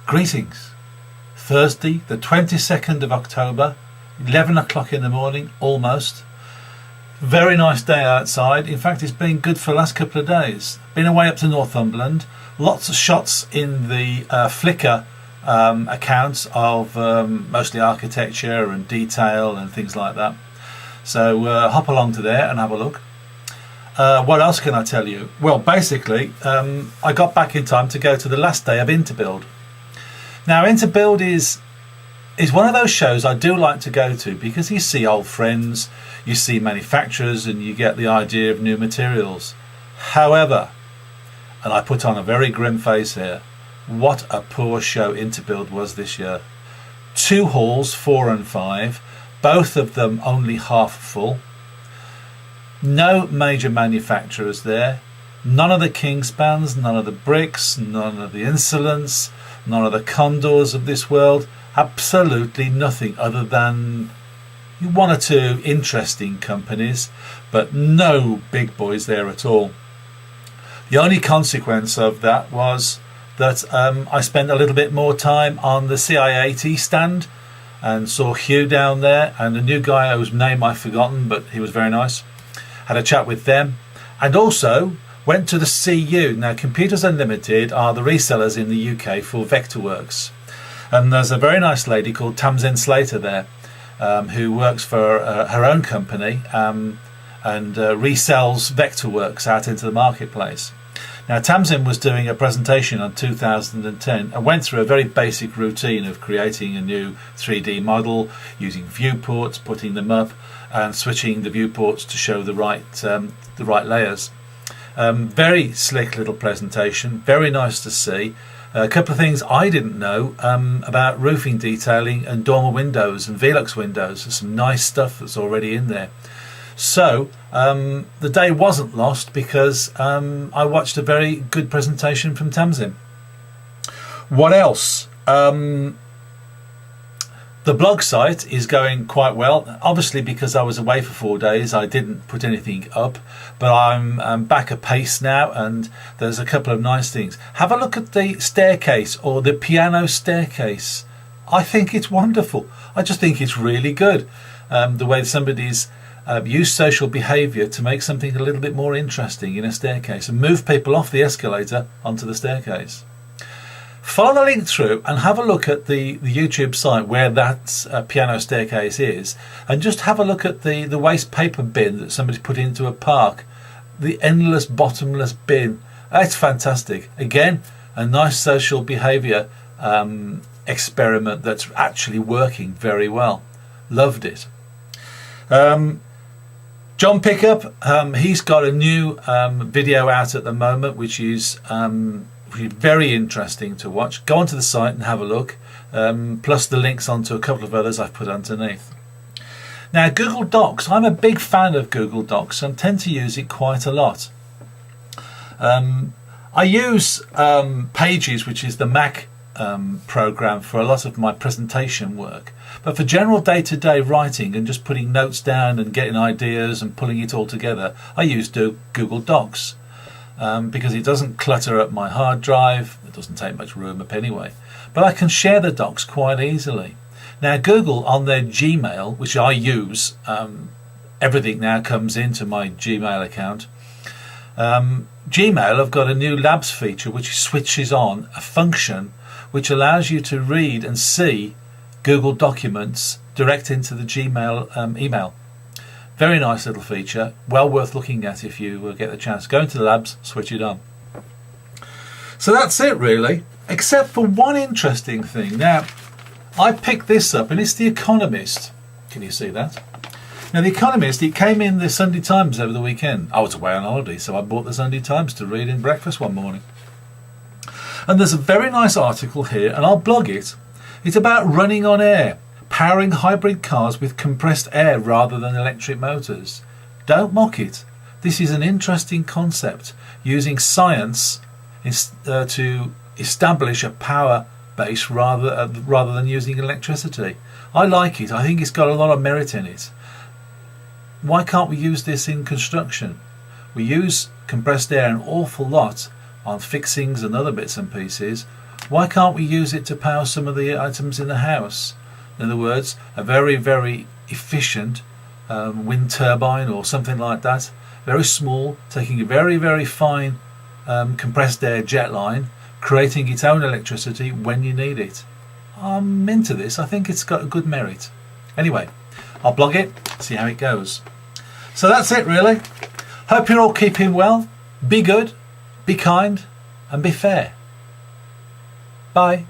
Greetings. Thursday, the 22nd of October, 11 o'clock in the morning, almost. Very nice day outside. In fact, it's been good for the last couple of days. Been away up to Northumberland. Lots of shots in the Flickr accounts of mostly architecture and detail and things like that. So hop along to there and have a look. What else can I tell you? Well, basically, I got back in time to go to the last day of Interbuild. Now, Interbuild is one of those shows I do like to go to because you see old friends, you see manufacturers, and you get the idea of new materials. However, and I put on a very grim face here, what a poor show Interbuild was this year. 2 halls, 4 and 5, both of them only half full. No major manufacturers there. None of the Kingspans, none of the Bricks, none of the Insolents, none of the Condors of this world. Absolutely nothing other than 1 or 2 interesting companies, but no big boys there at all. The only consequence of that was that I spent a little bit more time on the CI80 stand and saw Hugh down there and a new guy whose name I've forgotten, but he was very nice. Had a chat with them and also went to the CU. Now, Computers Unlimited are the resellers in the UK for Vectorworks. And there's a very nice lady called Tamsin Slater there who works for her own company and resells Vectorworks out into the marketplace. Now, Tamsin was doing a presentation on 2010 and went through a very basic routine of creating a new 3D model, using viewports, putting them up and switching the viewports to show the right layers. Very slick little presentation, very nice to see. A couple of things I didn't know about roofing detailing and dormer windows and Velux windows. There's some nice stuff that's already in there. So the day wasn't lost because I watched a very good presentation from Tamsin. What else? The blog site is going quite well. Obviously, because I was away for 4 days, I didn't put anything up, but I'm back apace now, and there's a couple of nice things. Have a look at the staircase or the piano staircase. I think it's wonderful. I just think it's really good. The way somebody's used social behaviour to make something a little bit more interesting in a staircase and move people off the escalator onto the staircase. Follow the link through and have a look at the YouTube site where that piano staircase is, and just have a look at the waste paper bin that somebody put into a park. The endless bottomless bin. It's fantastic. Again, a nice social behaviour experiment that's actually working very well. Loved it. John Pickup, he's got a new video out at the moment, which is very interesting to watch. Go onto the site and have a look, plus the links onto a couple of others I've put underneath. Now, Google Docs, I'm a big fan of Google Docs and tend to use it quite a lot. I use Pages, which is the Mac program, for a lot of my presentation work, but for general day-to-day writing and just putting notes down and getting ideas and pulling it all together, I use Google Docs. Because it doesn't clutter up my hard drive, it doesn't take much room up anyway, but I can share the docs quite easily. Now, Google on their Gmail, which I use, everything now comes into my Gmail account. Gmail have got a new Labs feature which switches on a function which allows you to read and see Google documents direct into the Gmail email. Very nice little feature, well worth looking at if you get the chance. Go into the Labs, switch it on. So that's it really, except for one interesting thing. Now, I picked this up and it's The Economist. Can you see that? Now, The Economist, it came in the Sunday Times over the weekend. I was away on holiday, so I bought the Sunday Times to read in breakfast one morning. And there's a very nice article here, and I'll blog it. It's about running on air. Powering hybrid cars with compressed air rather than electric motors. Don't mock it. This is an interesting concept, using science to establish a power base rather than using electricity. I like it. I think it's got a lot of merit in it. Why can't we use this in construction? We use compressed air an awful lot on fixings and other bits and pieces. Why can't we use it to power some of the items in the house? In other words, a very, very efficient wind turbine or something like that, very small, taking a very, very fine compressed air jet line, creating its own electricity when you need it. I'm into this. I think it's got a good merit. Anyway, I'll blog it, see how it goes. So that's it really. Hope you're all keeping well. Be good, be kind, and be fair. Bye.